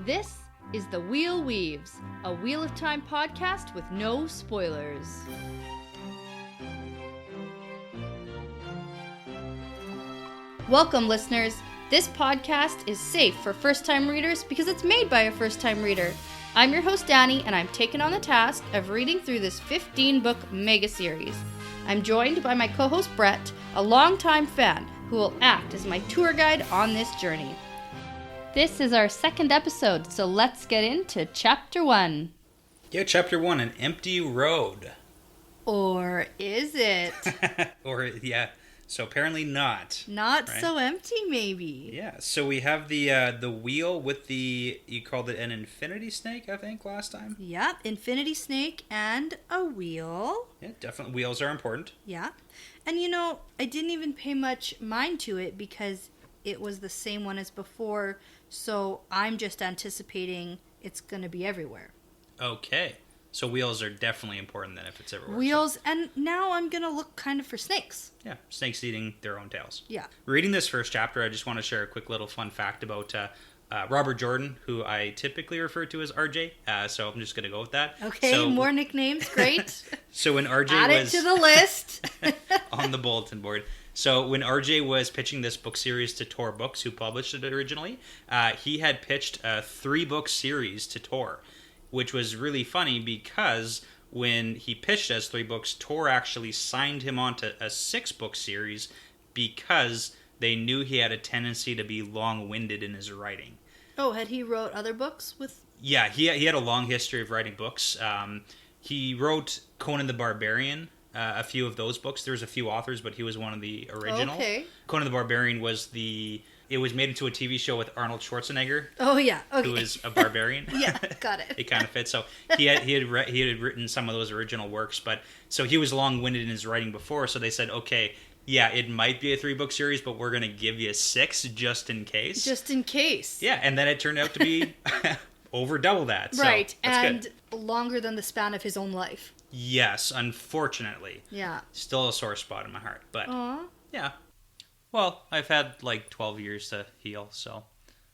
This is The Wheel Weaves, a Wheel of Time podcast with no spoilers. Welcome, listeners. This podcast is safe for first-time readers because it's made by a first-time reader. I'm your host, Dani, and I'm taken on the task of reading through this 15-book mega-series. I'm joined by my co-host, Brett, a longtime fan who will act as my tour guide on this journey. This is our second episode, so let's get into Chapter 1. Yeah, Chapter 1, An Empty Road. Or is it? So apparently not. Not right? so empty, maybe. Yeah, so we have the wheel with you called it an infinity snake, I think, last time? Yep, infinity snake and a wheel. Yeah, definitely. Wheels are important. Yeah. And I didn't even pay much mind to it because it was the same one as before, so I'm just anticipating it's going to be everywhere. Okay. So wheels are definitely important then if it's everywhere. Wheels, and now I'm going to look kind of for snakes. Yeah, snakes eating their own tails. Yeah. Reading this first chapter, I just want to share a quick little fun fact about Robert Jordan, who I typically refer to as RJ, so I'm just going to go with that. Okay, so, more nicknames, great. So when RJ Add it to the list. on the bulletin board. So when RJ was pitching this book series to Tor Books, who published it originally, he had pitched a 3-book series to Tor, which was really funny because when he pitched as 3 books, Tor actually signed him on to a 6-book series because they knew he had a tendency to be long-winded in his writing. Oh, had he wrote other books with... Yeah, he had a long history of writing books. He wrote Conan the Barbarian, a few of those books. There's a few authors, but he was one of the original. Okay. Conan the Barbarian it was made into a TV show with Arnold Schwarzenegger. Oh, yeah. Okay. Who is a barbarian. Yeah, got it. It kind of fits. So he had written some of those original works, but so he was long-winded in his writing before. So they said, okay, yeah, it might be a 3-book series, but we're going to give you 6 just in case. Just in case. Yeah, and then it turned out to be over double that. So right, and good. Longer than the span of his own life. Yes, unfortunately. Yeah. Still a sore spot in my heart, but Aww. Yeah. Well, I've had like 12 years to heal, so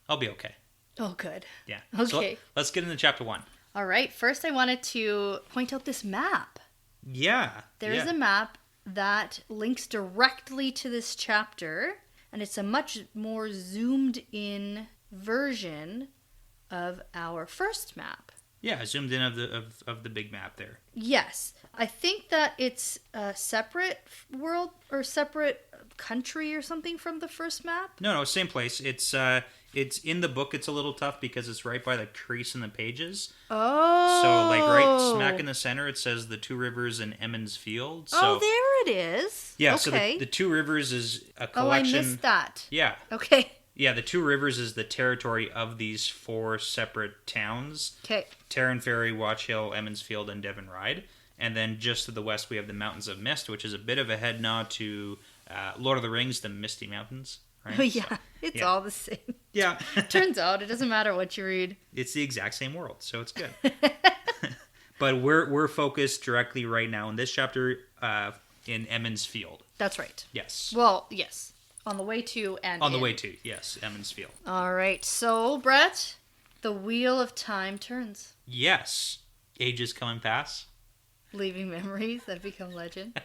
I'll be okay. Oh, good. Yeah. Okay. So let's get into Chapter 1. All right. First, I wanted to point out this map. Yeah. There is a map that links directly to this chapter, and it's a much more zoomed in version of our first map. Yeah, zoomed in of the big map there. Yes. I think that it's a separate world or separate country or something from the first map. No, same place. It's in the book. It's a little tough because it's right by the crease in the pages. Oh. So like right smack in the center, it says the 2 Rivers and Emmons Field. So, oh, there it is. Yeah. Okay. So the 2 Rivers is a collection. Oh, I missed that. Yeah. Okay. Yeah, the 2 Rivers is the territory of these 4 separate towns. Okay. Tarrant Ferry, Watch Hill, Emmons Field, and Devon Ride. And then just to the west, we have the Mountains of Mist, which is a bit of a head nod to Lord of the Rings, the Misty Mountains. Right? Oh, yeah. It's all the same. Yeah. Turns out it doesn't matter what you read. It's the exact same world, so it's good. But we're focused directly right now in this chapter in Emmons Field. That's right. Yes. Well, yes. On the way to and on the way to, yes, Emmons Field. All right. So, Brett, the wheel of time turns. Yes. Ages come and pass. Leaving memories that become legend.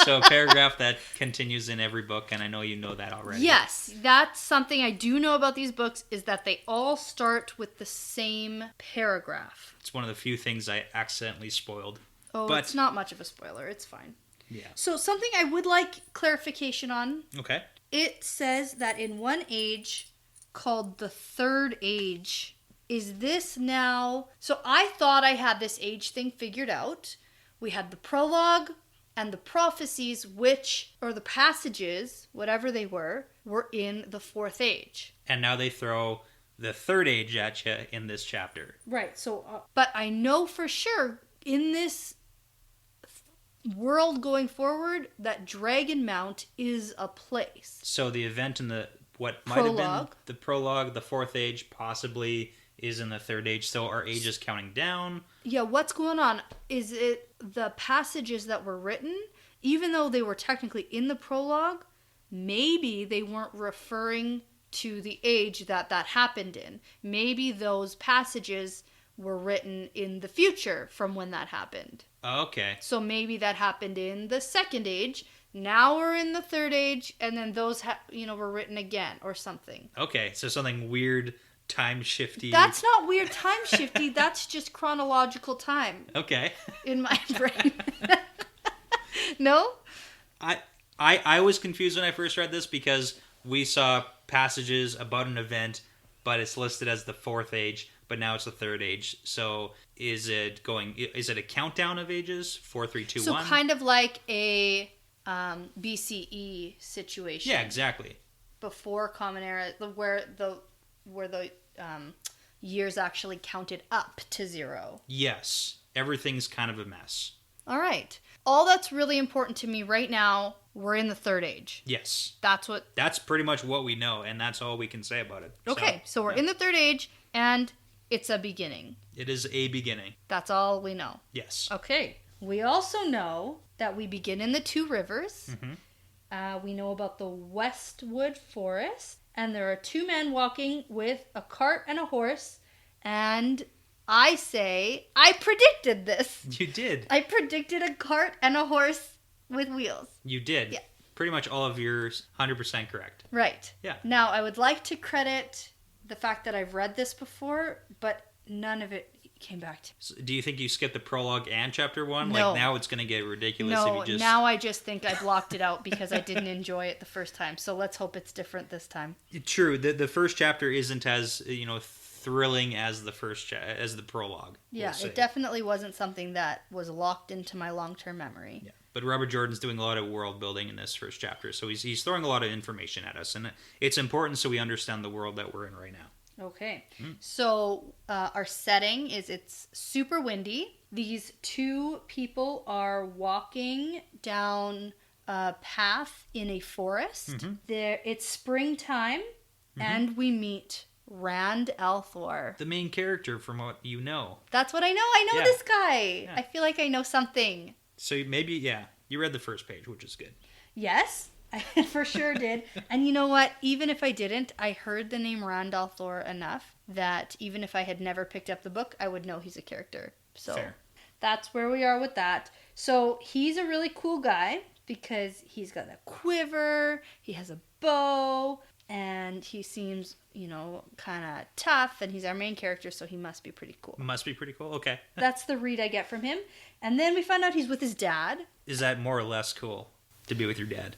So a paragraph that continues in every book, and I know you know that already. Yes, that's something I do know about these books, is that they all start with the same paragraph. It's one of the few things I accidentally spoiled. Oh, but it's not much of a spoiler. It's fine. Yeah. So something I would like clarification on. Okay. It says that in one age called the Third Age, is this now... So I thought I had this age thing figured out. We had the prologue and the prophecies, or the passages, whatever they were in the 4th age. And now they throw the 3rd age at you in this chapter. Right. So, but I know for sure in this world going forward that Dragon Mount is a place. So the event in what might have been the prologue, the 4th age, possibly is in the 3rd age. So our age is counting down. Yeah, what's going on? Is it the passages that were written, even though they were technically in the prologue, maybe they weren't referring to the age that happened in. Maybe those passages were written in the future from when that happened. Okay. So maybe that happened in the second age. Now we're in the third age, and then those were written again or something. Okay, so something weird, time shifty. That's not weird time shifty. That's just chronological time. Okay. In my brain. No? I was confused when I first read this because we saw passages about an event, but it's listed as the fourth age, but now it's the third age. So is it a countdown of ages? 4, 3, 2, 1? So kind of like a BCE situation. Yeah, exactly. Before Common Era, where the years actually counted up to 0. Yes. Everything's kind of a mess. All right. All that's really important to me right now, we're in the third age. Yes. That's pretty much what we know, and that's all we can say about it. Okay, so we're in the third age, and it's a beginning. It is a beginning. That's all we know. Yes. Okay. We also know that we begin in the Two Rivers. Mm-hmm. We know about the Westwood Forest, and there are 2 men walking with a cart and a horse, and I say, I predicted this. You did. I predicted a cart and a horse with wheels. You did. Yeah. Pretty much all of yours 100% correct. Right. Yeah. Now, I would like to credit the fact that I've read this before, but none of it came back to me. So do you think you skipped the prologue and chapter 1? No. Like, now it's going to get ridiculous No, if you just... now I just think I blocked it out because I didn't enjoy it the first time. So let's hope it's different this time. True. The first chapter isn't as, thrilling as the as the prologue. Yeah, we'll it definitely wasn't something that was locked into my long-term memory. Yeah. But Robert Jordan's doing a lot of world building in this first chapter, so he's throwing a lot of information at us, and it's important so we understand the world that we're in right now. Okay, so our setting is it's super windy. These 2 people are walking down a path in a forest. Mm-hmm. It's springtime, and we meet Rand al'Thor. The main character from what you know. That's what I know. I know this guy. Yeah. I feel like I know something. So maybe, you read the first page, which is good. Yes, I for sure did. And you know what? Even if I didn't, I heard the name Rand al'Thor enough that even if I had never picked up the book, I would know he's a character. So Fair. That's where we are with that. So he's a really cool guy because he's got a quiver, he has a bow, and he seems, kind of tough, and he's our main character, so he must be pretty cool. Must be pretty cool. Okay. That's the read I get from him. And then we find out he's with his dad. Is that more or less cool to be with your dad?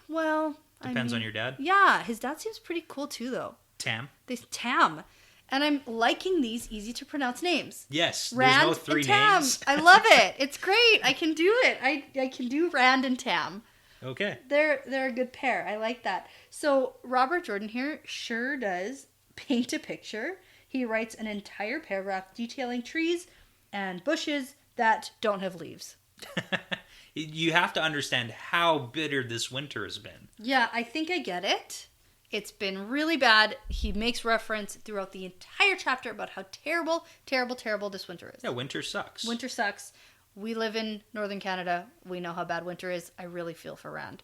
Well... Depends on your dad? Yeah, his dad seems pretty cool too, though. Tam? Tam. And I'm liking these easy-to-pronounce names. Yes, Rand there's no 3 and Tam. names. I love it. It's great. I can do it. I can do Rand and Tam. Okay. They're a good pair. I like that. So Robert Jordan here sure does paint a picture. He writes an entire paragraph detailing trees and bushes that don't have leaves. You have to understand how bitter this winter has been. Yeah, I think I get it. It's been really bad. He makes reference throughout the entire chapter about how terrible, terrible, terrible this winter is. Yeah, winter sucks. Winter sucks. We live in Northern Canada. We know how bad winter is. I really feel for Rand.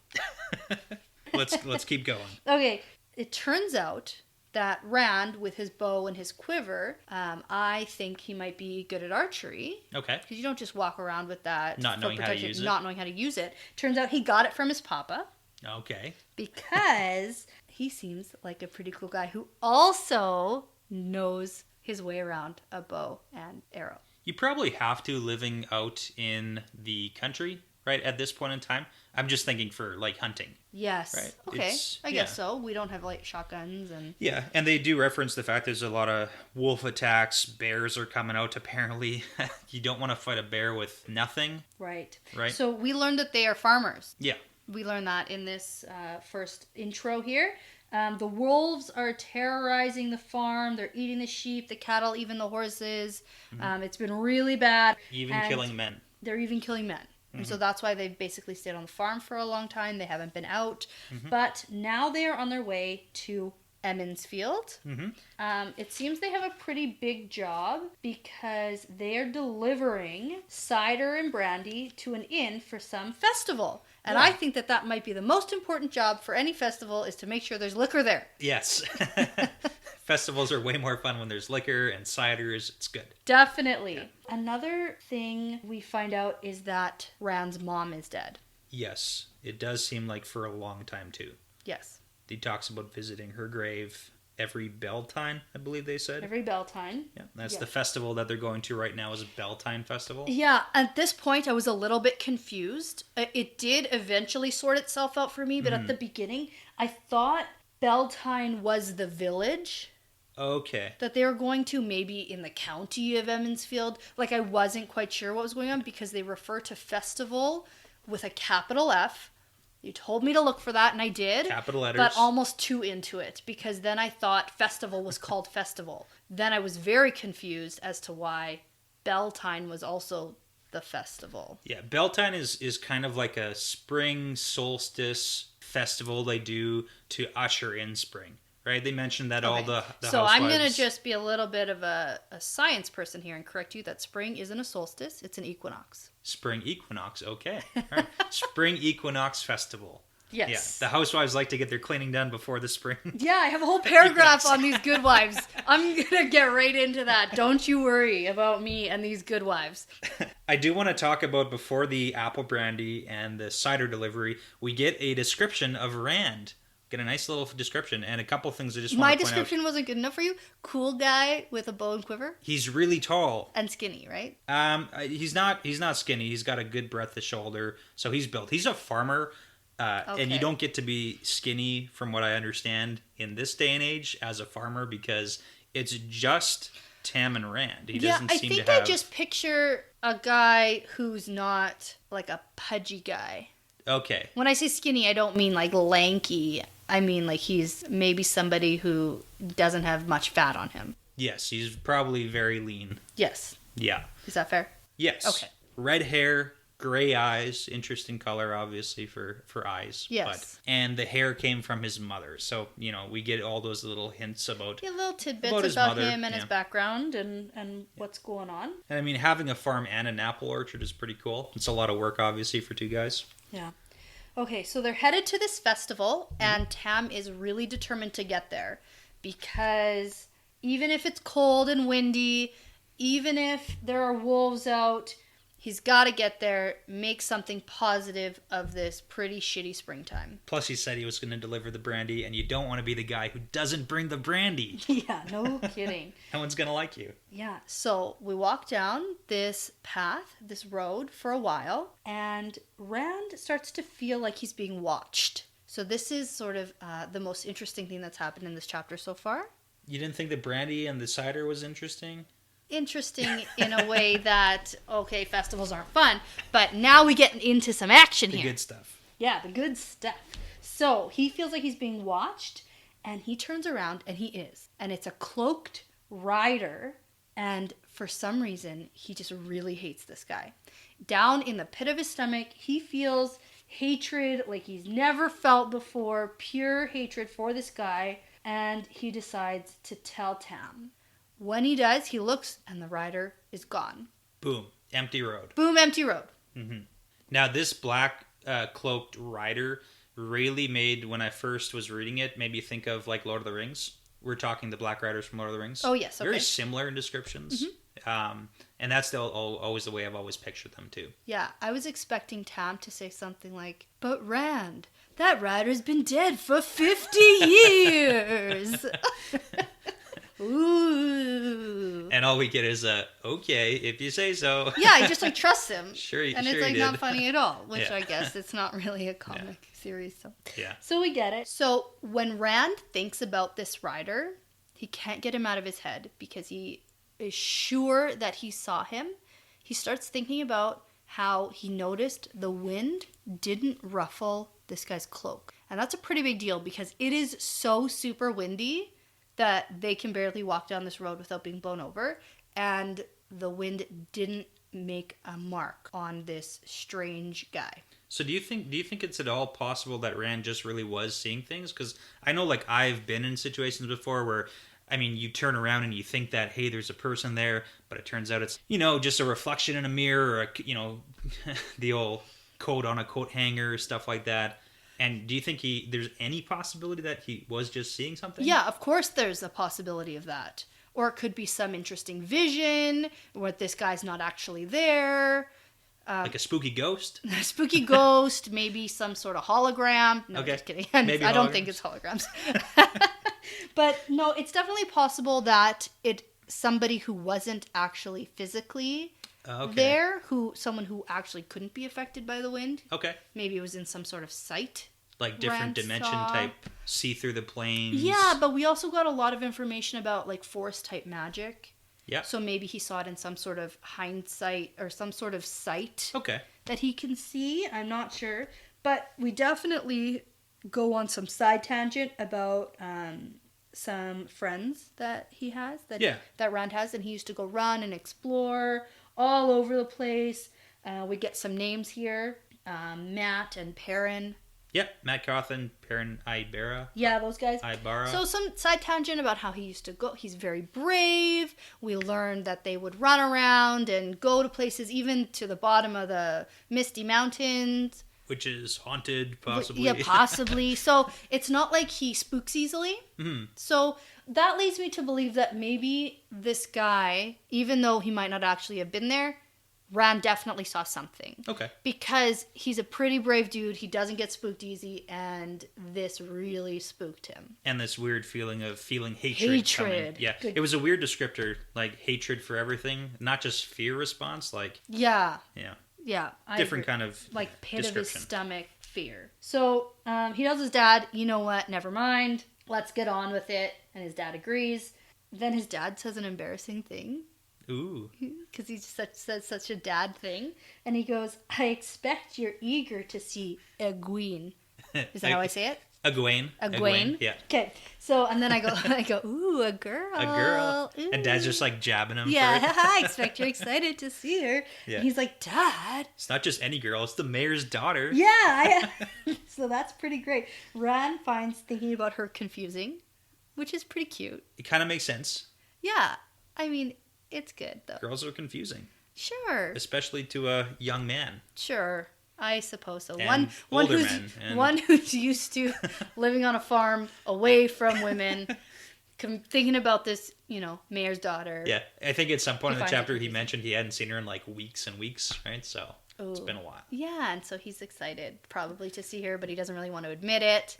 Let's keep going. Okay, it turns out that Rand, with his bow and his quiver, I think he might be good at archery. Okay. Because you don't just walk around with that. Not knowing how to use it. Not knowing how to use it. Turns out he got it from his papa. Okay. Because he seems like a pretty cool guy who also knows his way around a bow and arrow. You probably have to living out in the country, right, at this point in time. I'm just thinking for, hunting. Yes. Right. Okay. I guess so. We don't have, shotguns and... Yeah, and they do reference the fact there's a lot of wolf attacks. Bears are coming out, apparently. You don't want to fight a bear with nothing. Right. Right. So we learned that they are farmers. Yeah. We learned that in this first intro here. The wolves are terrorizing the farm. They're eating the sheep, the cattle, even the horses. Mm-hmm. It's been really bad. Even killing men. They're even killing men. Mm-hmm. And so that's why they've basically stayed on the farm for a long time. They haven't been out. Mm-hmm. But now they are on their way to Emmons Field. Mm-hmm. It seems they have a pretty big job because they are delivering cider and brandy to an inn for some festival. And I think that might be the most important job for any festival, is to make sure there's liquor there. Yes. Festivals are way more fun when there's liquor and ciders. It's good. Definitely. Yeah. Another thing we find out is that Rand's mom is dead. Yes. It does seem like for a long time, too. Yes. He talks about visiting her grave every Beltane, I believe they said. Every Beltane. Yeah, that's the festival that they're going to right now, is a Beltane festival. Yeah, at this point I was a little bit confused. It did eventually sort itself out for me, but at the beginning I thought Beltane was the village. Okay. That they were going to, maybe in the county of Emmonsfield. Like, I wasn't quite sure what was going on because they refer to festival with a capital F. You told me to look for that, and I did. Capital letters. But almost too into it, because then I thought festival was called festival. Then I was very confused as to why Beltane was also the festival. Yeah, Beltane is kind of like a spring solstice festival they do to usher in spring. Right? They mentioned that all the So housewives... I'm going to just be a little bit of a science person here and correct you that spring isn't a solstice, it's an equinox. Spring equinox, okay. All right. Spring equinox festival. Yes. Yeah, the housewives like to get their cleaning done before the spring. Yeah, I have a whole paragraph on these good wives. I'm going to get right into that. Don't you worry about me and these good wives. I do want to talk about, before the apple brandy and the cider delivery, we get a description of Rand. Get a nice little description and a couple things I just want to point out. My description wasn't good enough for you? Cool guy with a bow and quiver? He's really tall. And skinny, right? He's not skinny. He's got a good breadth of shoulder. So he's built. He's a farmer. And you don't get to be skinny, from what I understand, in this day and age as a farmer, because it's just Tam and Rand. He doesn't seem to have... I think I just picture a guy who's not like a pudgy guy. Okay. When I say skinny, I don't mean like lanky. I mean like he's maybe somebody who doesn't have much fat on him. Yes, he's probably very lean. Yes. Yeah. Is that fair? Yes. Okay. Red hair, gray eyes, interesting color obviously for eyes. Yes. And the hair came from his mother. So, we get all those little hints about... Yeah, little tidbits about him and his background and what's going on. And I mean, having a farm and an apple orchard is pretty cool. It's a lot of work, obviously, for two guys. Yeah. Okay, so they're headed to this festival, and Tam is really determined to get there, because even if it's cold and windy, even if there are wolves out, he's got to get there, make something positive of this pretty shitty springtime. Plus, he said he was going to deliver the brandy, and you don't want to be the guy who doesn't bring the brandy. Yeah, no kidding. No one's going to like you. Yeah, so we walk down this path, this road, for a while, and Rand starts to feel like he's being watched. So this is sort of the most interesting thing that's happened in this chapter so far. You didn't think the brandy and the cider was interesting? Interesting in a way that, okay, festivals aren't fun, but now we get into some action here. The good stuff. Yeah, the good stuff. So he feels like he's being watched, and he turns around, and he is. And it's a cloaked rider, and for some reason, he just really hates this guy. Down in the pit of his stomach, he feels hatred like he's never felt before, pure hatred for this guy, and he decides to tell Tam. When he does, he looks, and the rider is gone. Boom. Empty road. Boom, empty road. Mm-hmm. Now, this black cloaked rider really made, when I first was reading it, made me think of, like, Lord of the Rings. We're talking the Black Riders from Lord of the Rings. Oh, yes, okay. Very similar in descriptions. Mm-hmm. And that's always the way I've always pictured them, too. Yeah, I was expecting Tam to say something like, but Rand, that rider's been dead for 50 years. Ooh. And all we get is okay, if you say so. Yeah, I just trusts him. Sure, and it's he not funny at all, which Yeah. I guess it's not really a comic series. So. Yeah. So we get it. So when Rand thinks about this rider, he can't get him out of his head because he is sure that he saw him. He starts thinking about how he noticed the wind didn't ruffle this guy's cloak. And that's a pretty big deal because it is so super windy that they can barely walk down this road without being blown over. And the wind didn't make a mark on this strange guy. So do you think it's at all possible that Rand just really was seeing things? Because I know, like, I've been in situations before where, I mean, you turn around and you think that, hey, there's a person there, but it turns out it's, just a reflection in a mirror, or, the old coat on a coat hanger, stuff like that. And do you think there's any possibility that he was just seeing something? Yeah, of course there's a possibility of that. Or it could be some interesting vision, where this guy's not actually there. Like a spooky ghost? A spooky ghost, maybe some sort of hologram. No, Okay. just kidding. Maybe I don't think it's holograms. But no, it's definitely possible that somebody who wasn't actually physically there, someone who actually couldn't be affected by the wind. Okay. Maybe it was in some sort of sight. Like different dimension type, see through the planes. Yeah, but we also got a lot of information about like force type magic. Yeah. So maybe he saw it in some sort of hindsight or some sort of sight. Okay. That he can see. I'm not sure. But we definitely go on some side tangent about some friends that he has. That Rand has. And he used to go run and explore all over the place. We get some names here. Matt and Perrin. Yep, Matt Cawthon, Perrin Ibarra. Yeah, those guys. Ibarra. So some side tangent about how he used to go. He's very brave. We learned that they would run around and go to places, even to the bottom of the Misty Mountains. Which is haunted, possibly. Yeah, possibly. So it's not like he spooks easily. Mm-hmm. So that leads me to believe that maybe this guy, even though he might not actually have been there, Rand definitely saw something. Okay. Because he's a pretty brave dude. He doesn't get spooked easy, and this really spooked him. And this weird feeling of feeling hatred. Coming. Yeah. Good. It was a weird descriptor, like hatred for everything, not just fear response, like... Yeah. Yeah. Yeah. Different kind of like pit of his stomach fear. So he tells his dad, you know what, never mind. Let's get on with it. And his dad agrees. Then his dad says an embarrassing thing. Ooh. Because he says such a dad thing. And he goes, I expect you're eager to see Egwene. Is that how I say it? Egwene. Egwene? Yeah. Okay. So, and then I go, ooh, a girl. A girl. Ooh. And Dad's just like jabbing him. Yeah, I expect you're excited to see her. Yeah. And he's like, Dad. It's not just any girl, it's the mayor's daughter. Yeah. So that's pretty great. Rand finds thinking about her confusing, which is pretty cute. It kind of makes sense. Yeah. I mean... It's good, though. Girls are confusing. Sure. Especially to a young man. Sure. I suppose so. And older men. One who's used to living on a farm away from women, thinking about this, mayor's daughter. Yeah. I think at some point in the chapter he mentioned he hadn't seen her in like weeks and weeks, right? So it's been a while. Yeah, and so he's excited probably to see her, but he doesn't really want to admit it.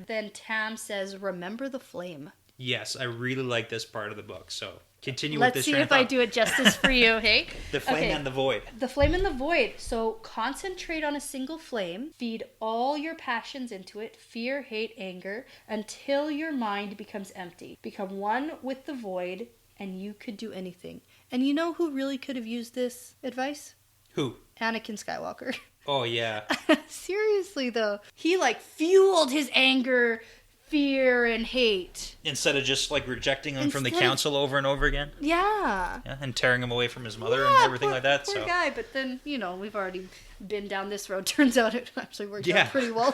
Then Tam says, remember the flame. Yes, I really like this part of the book, so... Continue Let's with this. see if I do it justice for you, hey? The flame and the void. The flame and the void. So concentrate on a single flame. Feed all your passions into it. Fear, hate, anger. Until your mind becomes empty. Become one with the void and you could do anything. And you know who really could have used this advice? Who? Anakin Skywalker. Oh, yeah. Seriously, though. He fueled his anger... fear and hate. Instead of just rejecting him from the council over and over again? Yeah. And tearing him away from his mother and everything like that. Poor guy, but then, we've already been down this road. Turns out it actually worked out pretty well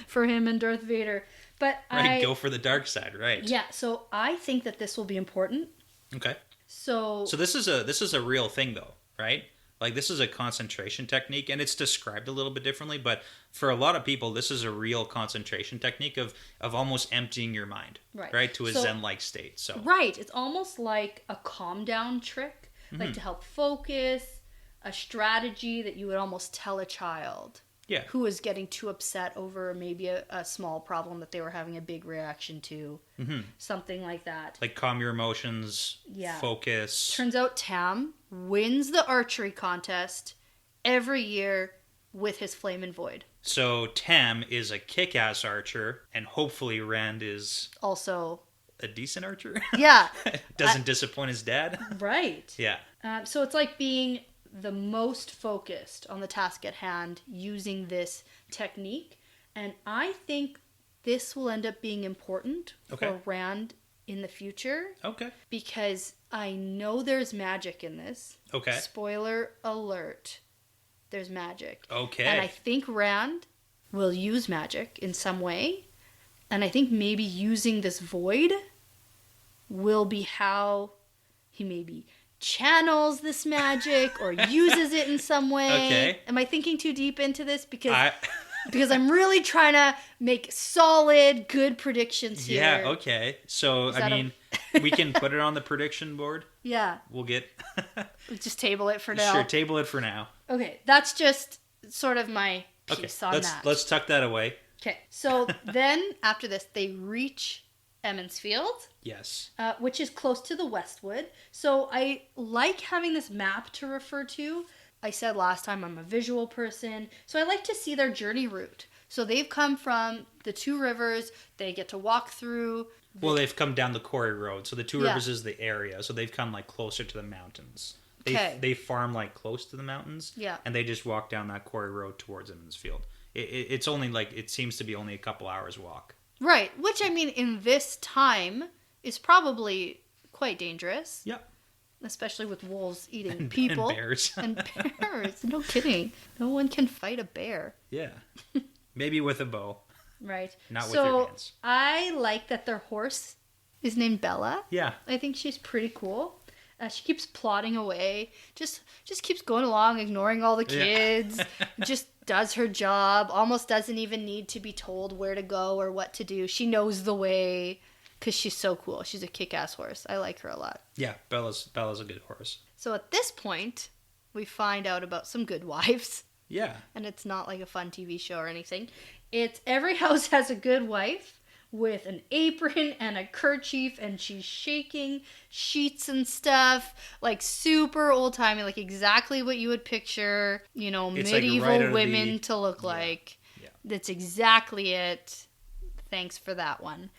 for him and Darth Vader. But go for the dark side, right. Yeah, so I think that this will be important. Okay. So this is a real thing though, right? This is a concentration technique, and it's described a little bit differently, but for a lot of people, this is a real concentration technique of almost emptying your mind, right? To a Zen-like state. So right. It's almost like a calm down trick, to help focus, a strategy that you would almost tell a child who is getting too upset over maybe a small problem that they were having a big reaction to, something like that. Calm your emotions, focus. Turns out Tam wins the archery contest every year with his flame and void. So Tam is a kick-ass archer, and hopefully Rand is... also... a decent archer? Yeah. Doesn't disappoint his dad? Right. Yeah. So it's like being the most focused on the task at hand using this technique. And I think this will end up being important for Rand in the future. Okay. Because I know there's magic in this. Okay. Spoiler alert. There's magic. Okay. And I think Rand will use magic in some way. And I think maybe using this void will be how he maybe channels this magic or uses it in some way. Okay. Am I thinking too deep into this? Because I'm really trying to make solid, good predictions here. Yeah, okay. So, I mean, we can put it on the prediction board. Yeah. We'll just table it for now. Sure, table it for now. Okay, that's just sort of my piece on that. Let's tuck that away. Okay, so then after this, they reach Emmons Field. Yes. Which is close to the Westwood. So I like having this map to refer to. I said last time I'm a visual person, so I like to see their journey route. So they've come from the two rivers. They get to walk through. Well, they've come down the quarry road. So the two rivers is the area. So they've come like closer to the mountains. They farm like close to the mountains. Yeah. And they just walk down that quarry road towards Emmons Field. It's only like, it seems to be only a couple hours walk. Right. Which, I mean, in this time is probably quite dangerous. Yep. Especially with wolves eating people. And bears. And bears. No kidding. No one can fight a bear. Yeah. Maybe with a bow. Right. Not with your hands. So I like that their horse is named Bella. Yeah. I think she's pretty cool. She keeps plodding away. Just keeps going along, ignoring all the kids. Just does her job. Almost doesn't even need to be told where to go or what to do. She knows the way. Because she's so cool. She's a kick-ass horse. I like her a lot. Yeah, Bella's a good horse. So at this point, we find out about some goodwives. Yeah. And it's not like a fun TV show or anything. It's every house has a goodwife with an apron and a kerchief, and she's shaking sheets and stuff. Like super old-timey, like exactly what you would picture, it's medieval like right women to look like. Yeah. That's exactly it. Thanks for that one.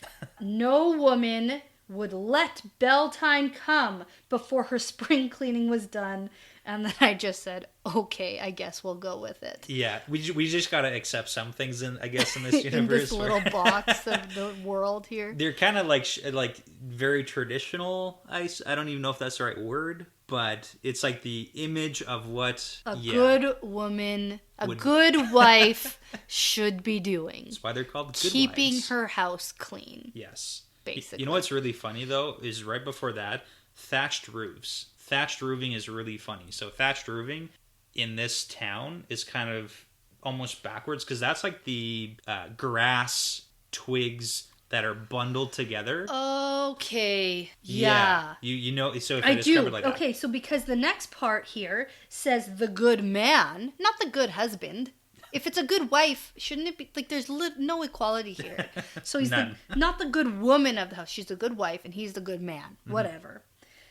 No woman would let Beltane come before her spring cleaning was done. And then I just said, okay, I guess we'll go with it. Yeah, we just got to accept some things, in this universe. In this little box of the world here. They're kind of like very traditional. I don't even know if that's the right word, but it's like the image of what a good woman, good wife should be doing. That's why they're called goodwives. Keeping her house clean. Yes. Basically. You know what's really funny, though, is right before that, thatched roofs. Thatched roofing is really funny. So thatched roofing in this town is kind of almost backwards, because that's like the grass twigs that are bundled together. Okay. Yeah. You know, so if I discovered like that. Okay, so because the next part here says the good man, not the good husband. If it's a good wife, shouldn't it be like there's no equality here? So he's not the good woman of the house. She's the good wife and he's the good man. Mm-hmm. Whatever.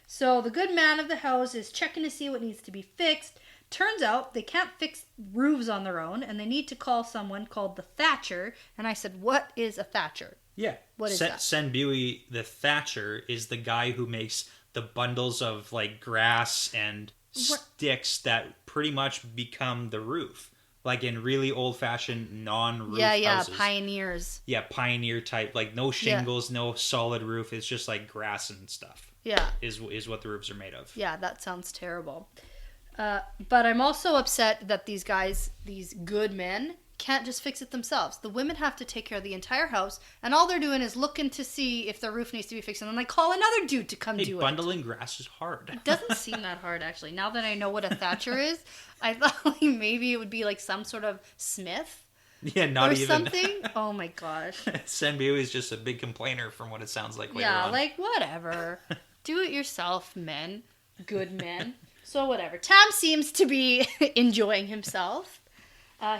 So the good man of the house is checking to see what needs to be fixed. Turns out they can't fix roofs on their own and they need to call someone called the thatcher. And I said, what is a thatcher? Yeah. What is that? Senbui, the thatcher, is the guy who makes the bundles of like grass and sticks that pretty much become the roof. Like in really old-fashioned non-roof houses. Pioneers. Yeah, pioneer type. Like no shingles, no solid roof. It's just like grass and stuff. Yeah. Is what the roofs are made of. Yeah, that sounds terrible. But I'm also upset that these guys, these good men, can't just fix it themselves. The women have to take care of the entire house, and all they're doing is looking to see if the roof needs to be fixed, and then they call another dude to come do it. Bundling grass is hard. It doesn't seem that hard, actually. Now that I know what a thatcher is, I thought like maybe it would be like some sort of smith. Yeah, not even. Or something. Oh my gosh. Senbui is just a big complainer from what it sounds like later on. Yeah, like whatever. Do it yourself, men. Good men. So whatever. Tam seems to be enjoying himself.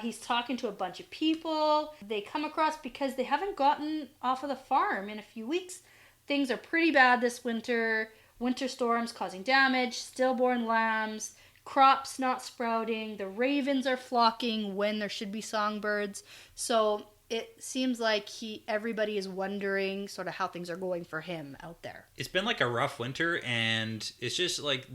He's talking to a bunch of people. They come across because they haven't gotten off of the farm in a few weeks. Things are pretty bad this winter. Winter storms causing damage, stillborn lambs, crops not sprouting, the ravens are flocking when there should be songbirds. So it seems like everybody is wondering sort of how things are going for him out there. It's been like a rough winter, and it's just like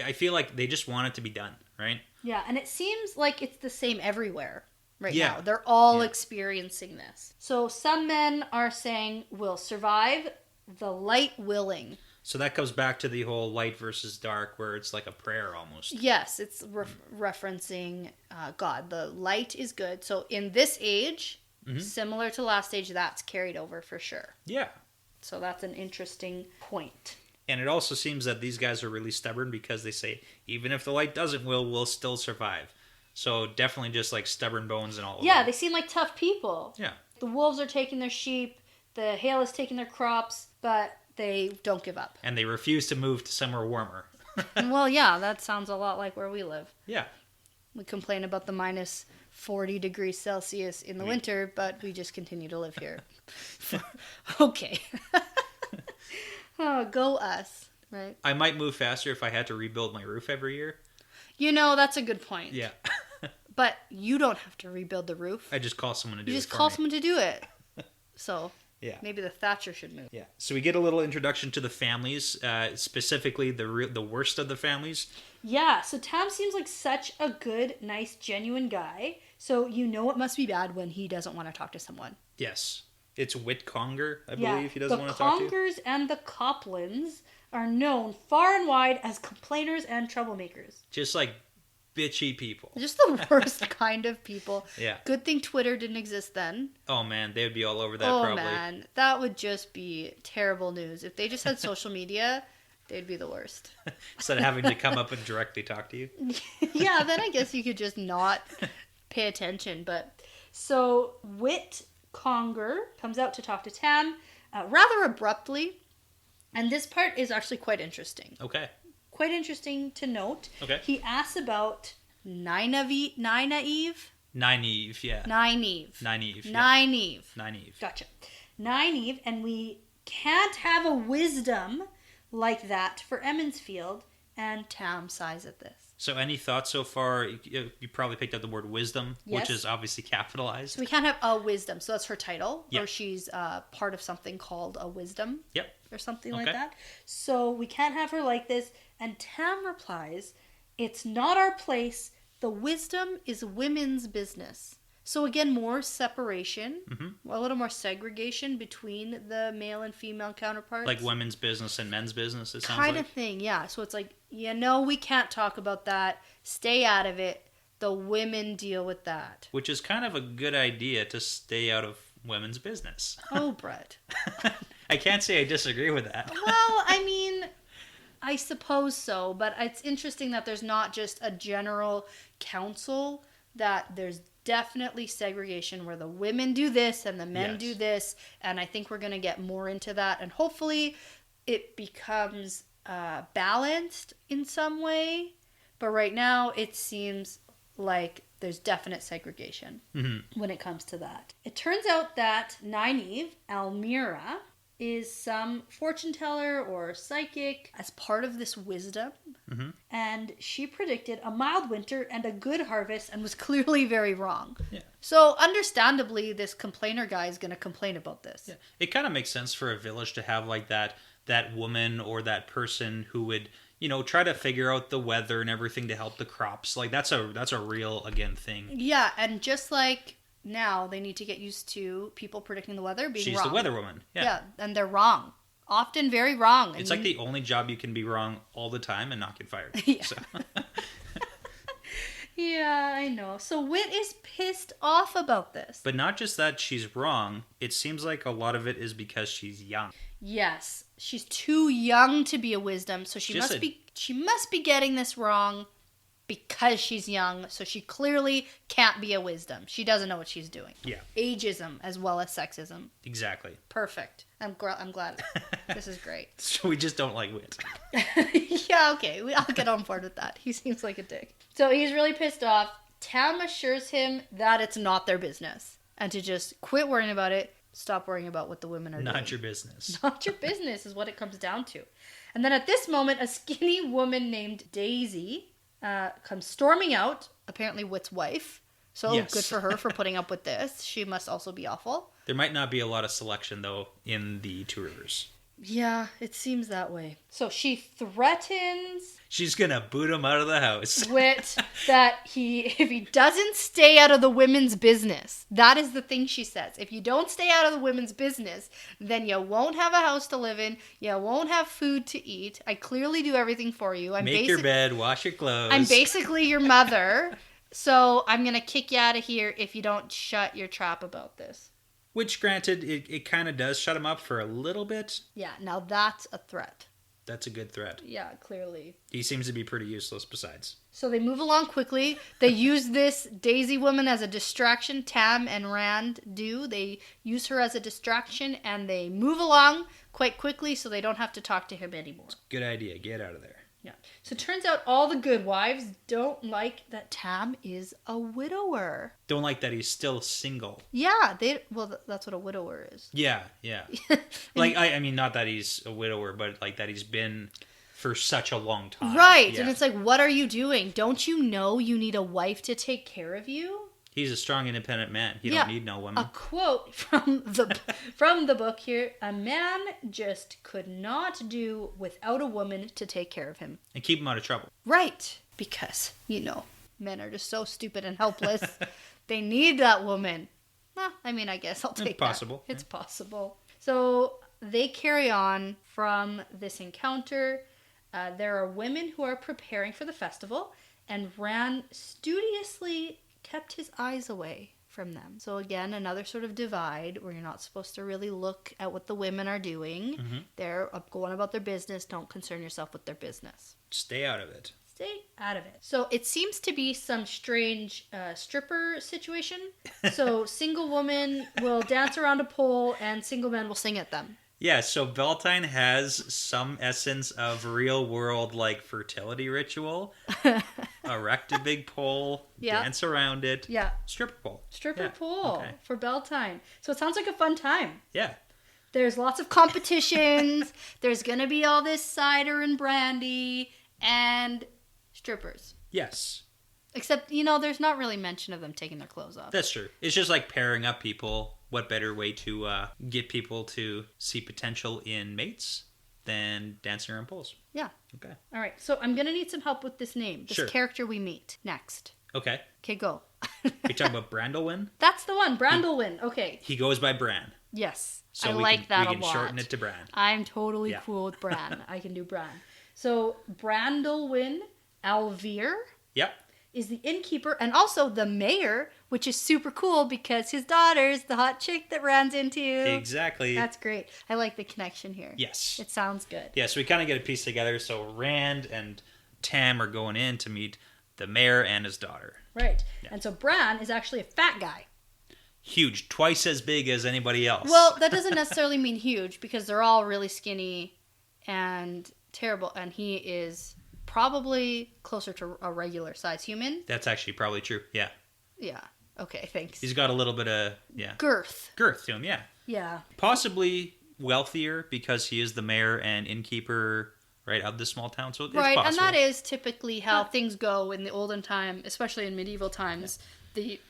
I feel like they just want it to be done, right? Yeah, and it seems like it's the same everywhere right now. They're all experiencing this. So some men are saying, we'll survive, the light willing. So that comes back to the whole light versus dark, where it's like a prayer almost. Yes, it's referencing God. The light is good. So in this age, similar to last age, that's carried over for sure. Yeah. So that's an interesting point. And it also seems that these guys are really stubborn because they say, even if the light doesn't will, we'll still survive. So definitely just like stubborn bones and all of Yeah, them. they seem like tough people. Yeah. The wolves are taking their sheep, the hail is taking their crops, but they don't give up. And they refuse to move to somewhere warmer. Well, yeah, that sounds a lot like where we live. Yeah. We complain about the minus 40 degrees Celsius in the winter, but we just continue to live here. Okay. Oh, go us, right? I might move faster if I had to rebuild my roof every year. You know, that's a good point. Yeah. But you don't have to rebuild the roof. I just call someone to do it. You just call someone to do it. So yeah. Maybe the Thatcher should move. Yeah. So we get a little introduction to the families, specifically the worst of the families. Yeah. So Tam seems like such a good, nice, genuine guy. So you know it must be bad when he doesn't want to talk to someone. Yes. It's Whit Conger, I believe he doesn't want to talk to. The Congers and the Coplans are known far and wide as complainers and troublemakers. Just like bitchy people. Just the worst kind of people. Yeah. Good thing Twitter didn't exist then. Oh man, they would be all over that probably. Oh man, that would just be terrible news. If they just had social media, they'd be the worst. Instead of having to come up and directly talk to you. Yeah, then I guess you could just not pay attention. But so Whit Conger comes out to talk to Tam rather abruptly. And this part is actually quite interesting. Okay. Quite interesting to note. Okay. He asks about Nynaeve? Nynaeve, yeah. Nynaeve. Nynaeve, yeah. Nynaeve. Nynaeve. Gotcha. Nynaeve, and we can't have a wisdom like that for Emmonsfield, and Tam sighs at this. So any thoughts so far? You probably picked up the word wisdom, Yes. which is obviously capitalized. So we can't have a wisdom, so that's her title, Yep. or she's part of something called a wisdom. Yep. Or something Okay. like that. So we can't have her like this. And Tam replies, "It's not our place. The wisdom is women's business." So again, more separation, a little more segregation between the male and female counterparts. Like women's business and men's business, it sounds kind like. of thing, yeah. So it's like, we can't talk about that. Stay out of it. The women deal with that. Which is kind of a good idea to stay out of women's business. Oh, Brett. I can't say I disagree with that. Well, I mean, I suppose so, but it's interesting that there's not just a general council, that there's definitely segregation where the women do this and the men do this, and I think we're going to get more into that, and hopefully it becomes balanced in some way, but right now it seems like there's definite segregation when it comes to that. It turns out that Nynaeve, Almira, is some fortune teller or psychic as part of this wisdom. And she predicted a mild winter and a good harvest and was clearly very wrong. Yeah. So understandably, this complainer guy is going to complain about this. Yeah. It kind of makes sense for a village to have like that woman or that person who would, try to figure out the weather and everything to help the crops. Like that's a real, again, thing. Yeah, and just like now, they need to get used to people predicting the weather being She's wrong. the weather woman. Yeah, and they're wrong. Often very wrong. It's like the only job you can be wrong all the time and not get fired. Yeah. So. Yeah, I know. So Whit is pissed off about this. But not just that she's wrong. It seems like a lot of it is because she's young. Yes, she's too young to be a wisdom, so she must be getting this wrong because she's young, so she clearly can't be a wisdom. She doesn't know what she's doing. Yeah. Ageism as well as sexism. Exactly. Perfect. I'm glad. This is great. So we just don't like Whit. Yeah, okay. I'll get on board with that. He seems like a dick. So he's really pissed off. Tam assures him that it's not their business and to just quit worrying about it. Stop worrying about what the women are doing. Not your business. Not your business is what it comes down to. And then at this moment, a skinny woman named Daisy comes storming out, apparently Whit's wife. So Yes. Good for her for putting up with this. She must also be awful. There might not be a lot of selection, though, in the Two Rivers. Yeah, it seems that way. So she threatens She's gonna boot him out of the house. Whit that if he doesn't stay out of the women's business, that is the thing she says. If you don't stay out of the women's business, then you won't have a house to live in. You won't have food to eat. I clearly do everything for you. Make your bed, wash your clothes. I'm basically your mother. So I'm going to kick you out of here if you don't shut your trap about this. Which, granted, it kind of does shut him up for a little bit. Yeah, now that's a threat. That's a good threat. Yeah, clearly. He seems to be pretty useless besides. So they move along quickly. They use this Daisy woman as a distraction. Tam and Rand do. They use her as a distraction, and they move along quite quickly so they don't have to talk to him anymore. Good idea. Get out of there. Yeah. So it turns out all the goodwives don't like that Tam is a widower. Don't like that he's still single. Yeah, that's what a widower is. Yeah. Like, I mean, not that he's a widower, but like that he's been for such a long time. Right. Yeah. And it's like, what are you doing? Don't you know you need a wife to take care of you? He's a strong, independent man. He don't need no woman. A quote from the book here: "A man just could not do without a woman to take care of him." And keep him out of trouble. Right. Because, men are just so stupid and helpless. They need that woman. Well, I mean, I guess I'll take It's possible. that. It's possible. So they carry on from this encounter. There are women who are preparing for the festival, and Rand studiously kept his eyes away from them. So again, another sort of divide where you're not supposed to really look at what the women are doing. Mm-hmm. They're going about their business. Don't concern yourself with their business. Stay out of it. Stay out of it. So it seems to be some strange stripper situation. So single woman will dance around a pole and single men will sing at them. Yeah, so Beltane has some essence of real world like fertility ritual. Erect a big pole, dance around it. Yeah. Stripper pole. Stripper pole for Beltane. So it sounds like a fun time. Yeah. There's lots of competitions. There's going to be all this cider and brandy and strippers. Yes. Except, there's not really mention of them taking their clothes off. That's true. It's just like pairing up people. What better way to get people to see potential in mates than dancing around poles? Yeah. Okay. All right. So I'm going to need some help with this name. This Sure. character we meet next. Okay. Okay, go. Are you talking about Brandolwyn? That's the one. Brandolwyn. Okay. He goes by Bran. Yes. So I we like can, that we a can lot. shorten it to Bran. I'm totally cool with Bran. I can do Bran. So Brandolwyn Alvear Yep. is the innkeeper and also the mayor, which is super cool because his daughter's the hot chick that Rand's into. Exactly. That's great. I like the connection here. Yes. It sounds good. Yeah, so we kind of get a piece together. So Rand and Tam are going in to meet the mayor and his daughter. Right. Yeah. And so Bran is actually a fat guy. Huge. Twice as big as anybody else. Well, that doesn't necessarily mean huge because they're all really skinny and terrible. And he is probably closer to a regular size human. That's actually probably true. Yeah. Yeah. Okay, thanks. He's got a little bit of, girth. girth to him, yeah. Yeah. Possibly wealthier because he is the mayor and innkeeper, right, of the small town. So it's Right, possible. and that is typically how things go in the olden time, especially in medieval times. Yeah. The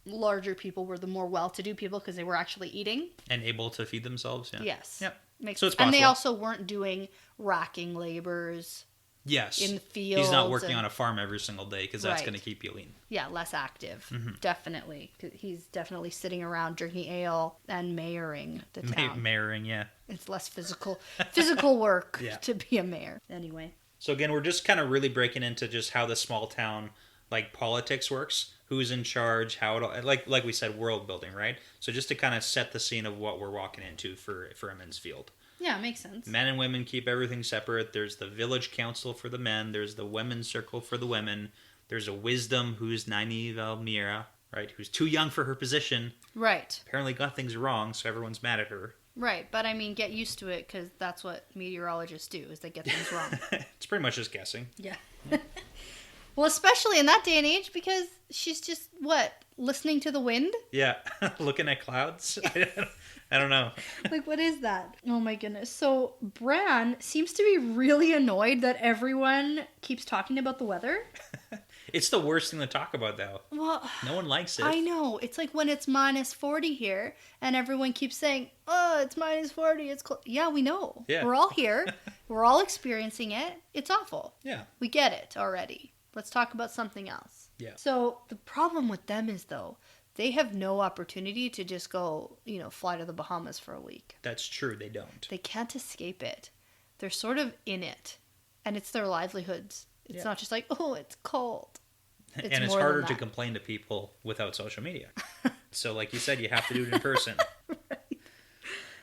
larger people were the more well-to-do people because they were actually eating. And able to feed themselves, yeah. Yes. Yep. Makes so it's sense. And they possible. also weren't doing racking labors. Yes. In the fields. He's not working on a farm every single day because that's Right. going to keep you lean. Yeah, less active. Mm-hmm. Definitely. He's definitely sitting around drinking ale and mayoring the town. Mayoring, yeah. It's less physical work to be a mayor. Anyway. So again, we're just kind of really breaking into just how the small town like politics works, who's in charge, how it all, like we said, world building, right? So just to kind of set the scene of what we're walking into for Emond's Field. Yeah, it makes sense. Men and women keep everything separate. There's the village council for the men. There's the women's circle for the women. There's a wisdom who's Nynaeve Almira, right? Who's too young for her position. Right. Apparently got things wrong, so everyone's mad at her. Right, but I mean, get used to it because that's what meteorologists do, is they get things wrong. It's pretty much just guessing. Yeah. Well, especially in that day and age because she's just, listening to the wind? Yeah, looking at clouds. I don't know. Like, what is that? Oh my goodness. So, Bran seems to be really annoyed that everyone keeps talking about the weather. It's the worst thing to talk about, though. Well, no one likes it. I know. It's like when it's minus 40 here, and everyone keeps saying, oh, it's minus 40. It's cold. Yeah, we know. Yeah. We're all here. We're all experiencing it. It's awful. Yeah. We get it already. Let's talk about something else. Yeah. So, the problem with them is, though, they have no opportunity to just go, fly to the Bahamas for a week. That's true. They don't. They can't escape it. They're sort of in it. And it's their livelihoods. It's not just like, oh, it's cold. And it's harder to complain to people without social media. So like you said, you have to do it in person. Right.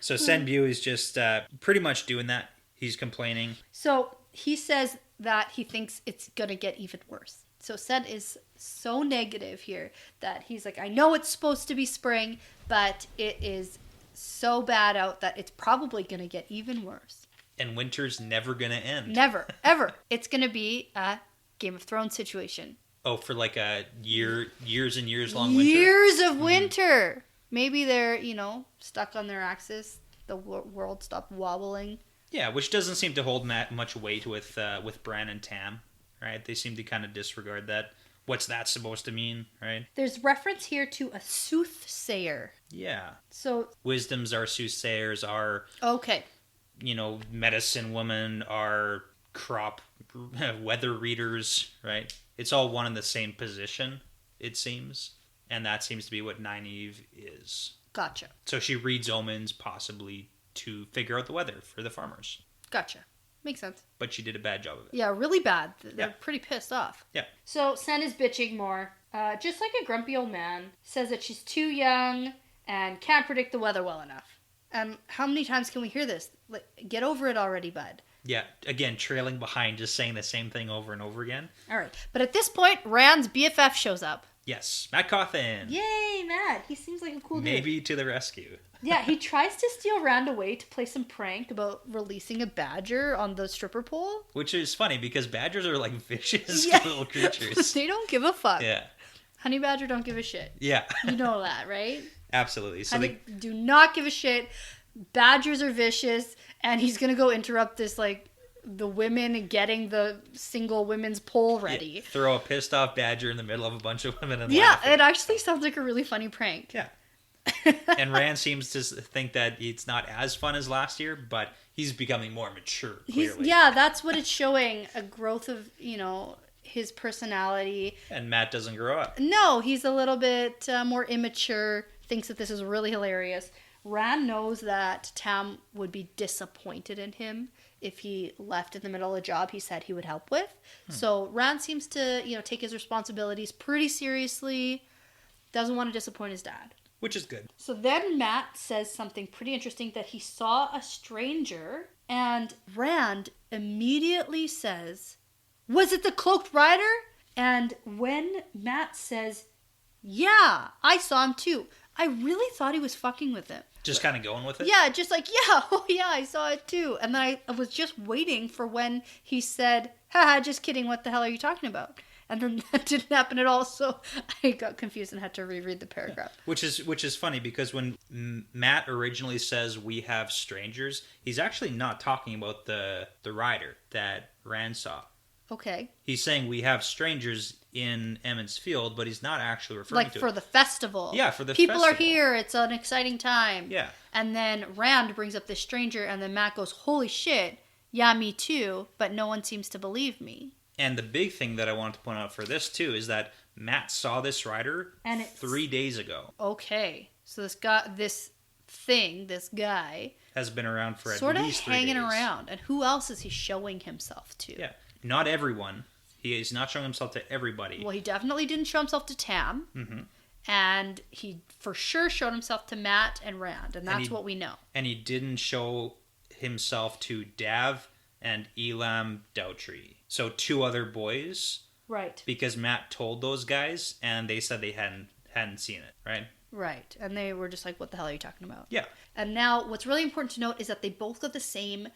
So Senbu is just pretty much doing that. He's complaining. So he says that he thinks it's going to get even worse. So Sen is so negative here that he's like, I know it's supposed to be spring, but it is so bad out that it's probably going to get even worse. And winter's never going to end. Never, ever. It's going to be a Game of Thrones situation. Oh, for like a years and years long winter? Years of winter. Maybe they're, stuck on their axis. The world stopped wobbling. Yeah, which doesn't seem to hold much weight with Bran and Tam, right? They seem to kind of disregard that. What's that supposed to mean, right? There's reference here to a soothsayer. Yeah. So wisdoms are soothsayers, are okay. Medicine women, are crop weather readers, right? It's all one and the same position, it seems. And that seems to be what Nynaeve is. Gotcha. So she reads omens possibly to figure out the weather for the farmers. Gotcha. Makes sense. But she did a bad job of it. Yeah, really bad. They're pretty pissed off. Yeah. So Sen is bitching more. Just like a grumpy old man. Says that she's too young and can't predict the weather well enough. And how many times can we hear this? Like, get over it already, bud. Yeah, again, trailing behind, just saying the same thing over and over again. All right. But at this point, Rand's BFF shows up. Yes, Matt Cawthon. Yay, Matt. He seems like a cool dude. Maybe to the rescue. Yeah, he tries to steal Rand away to play some prank about releasing a badger on the stripper pole. Which is funny because badgers are like vicious little creatures. They don't give a fuck. Yeah. Honey badger don't give a shit. Yeah. You know that, right? Absolutely. So Honey do not give a shit. Badgers are vicious, and he's gonna go interrupt this, like, the women getting the single women's pole ready. Yeah, throw a pissed off badger in the middle of a bunch of women and laugh. It actually sounds like a really funny prank. Yeah. And Rand seems to think that it's not as fun as last year, but he's becoming more mature, clearly. That's what it's showing, a growth of, his personality. And Matt doesn't grow up. No, he's a little bit more immature, thinks that this is really hilarious. Rand knows that Tam would be disappointed in him if he left in the middle of a job he said he would help with. So Rand seems to, take his responsibilities pretty seriously, doesn't want to disappoint his dad. Which is good. So then Matt says something pretty interesting, that he saw a stranger, and Rand immediately says, was it the Cloaked Rider? And when Matt says, yeah, I saw him too, I really thought he was fucking with him. Just kind of going with it? Yeah, just like, yeah, oh yeah, I saw it too. And then I was just waiting for when he said, haha, just kidding, what the hell are you talking about? And then that didn't happen at all, so I got confused and had to reread the paragraph. Which is funny, because when Matt originally says we have strangers, he's actually not talking about the rider that Rand saw. Okay. He's saying we have strangers in Emmons Field, but he's not actually referring to like for the festival. Yeah, for the People festival. Are here. It's an exciting time. Yeah. And then Rand brings up this stranger, and then Matt goes, holy shit, yeah, me too, but no one seems to believe me. And the big thing that I wanted to point out for this, too, is that Matt saw this rider 3 days ago. Okay. So this guy... has been around for at least 3 days. Sort of hanging around. And who else is he showing himself to? Yeah. Not everyone. He is not showing himself to everybody. Well, he definitely didn't show himself to Tam. Mm-hmm. And he for sure showed himself to Matt and Rand. And that's what we know. And he didn't show himself to Dav and Elam Doughtree. So 2 other boys. Right. Because Matt told those guys, and they said they hadn't seen it, right? Right. And they were just like, what the hell are you talking about? Yeah. And now what's really important to note is that they both got the same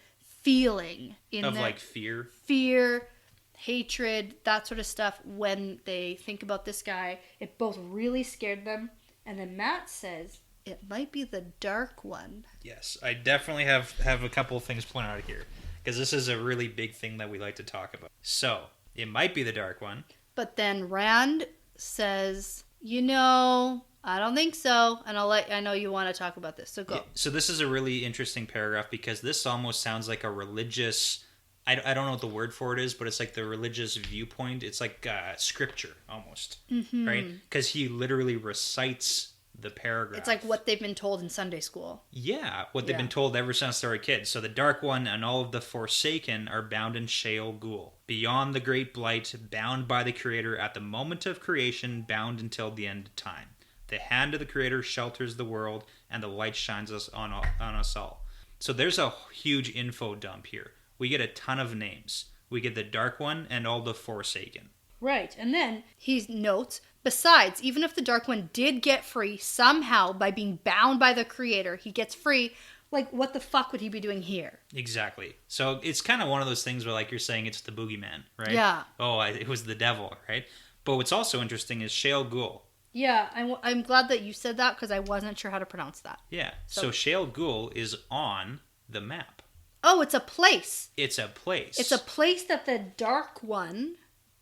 feeling of like fear, hatred, that sort of stuff. When they think about this guy, it both really scared them. And then Matt says it might be the Dark One. Yes, I definitely have a couple of things pointed out here, because this is a really big thing that we like to talk about. So it might be the Dark One, but then Rand says, I don't think so, and I know you want to talk about this, so go. Yeah, so this is a really interesting paragraph, because this almost sounds like a religious, I don't know what the word for it is, but it's like the religious viewpoint. It's like scripture, almost, right? Because he literally recites the paragraph. It's like what they've been told in Sunday school. Yeah, what they've been told ever since they were kids. So the Dark One and all of the Forsaken are bound in Sheol Ghoul, beyond the Great Blight, bound by the Creator at the moment of creation, bound until the end of time. The hand of the Creator shelters the world, and the light shines on us all. So there's a huge info dump here. We get a ton of names. We get the Dark One and all the Forsaken. Right. And then he notes, besides, even if the Dark One did get free somehow by being bound by the Creator, he gets free. Like, what the fuck would he be doing here? Exactly. So it's kind of one of those things where, like you're saying, it's the boogeyman, right? Yeah. Oh, it was the devil, right? But what's also interesting is Shale Ghul. Yeah, I'm glad that you said that because I wasn't sure how to pronounce that. Yeah. So Shale Ghul is on the map. Oh, it's a place. It's a place. It's a place that the Dark One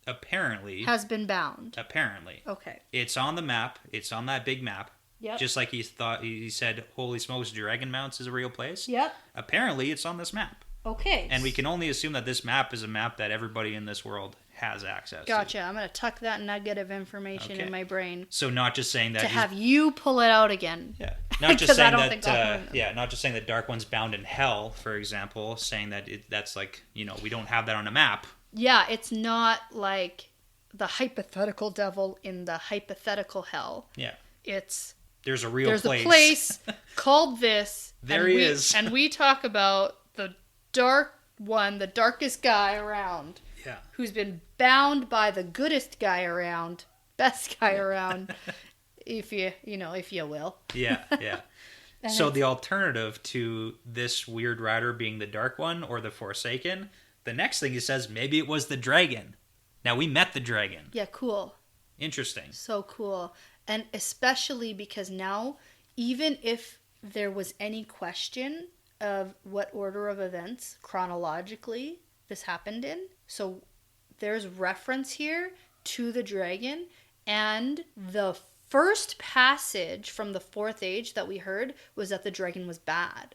apparently has been bound. Apparently. Okay. It's on the map. It's on that big map. Yep. Just like he said, holy smokes, Dragon Mounts is a real place. Yep. Apparently, it's on this map. Okay. And we can only assume that this map is a map that everybody in this world has access to. Gotcha. I'm going to tuck that nugget of information in my brain. So not just saying that... To have you pull it out again. Yeah. Not just saying that... not just saying that Dark One's bound in hell, for example, saying that that's like, we don't have that on a map. Yeah, it's not like the hypothetical devil in the hypothetical hell. Yeah. It's... There's a place. There's a place called this. There he is. And we talk about the Dark One, the darkest guy around. Yeah. Who's been bound by the goodest guy around, best guy around, if you will. Yeah, yeah. So the alternative to this weird rider being the Dark One or the Forsaken, the next thing he says, maybe it was the dragon. Now, we met the dragon. Yeah, cool. Interesting. So cool. And especially because now, even if there was any question of what order of events chronologically this happened in, so there's reference here to the dragon, and the first passage from the Fourth Age that we heard was that the dragon was bad.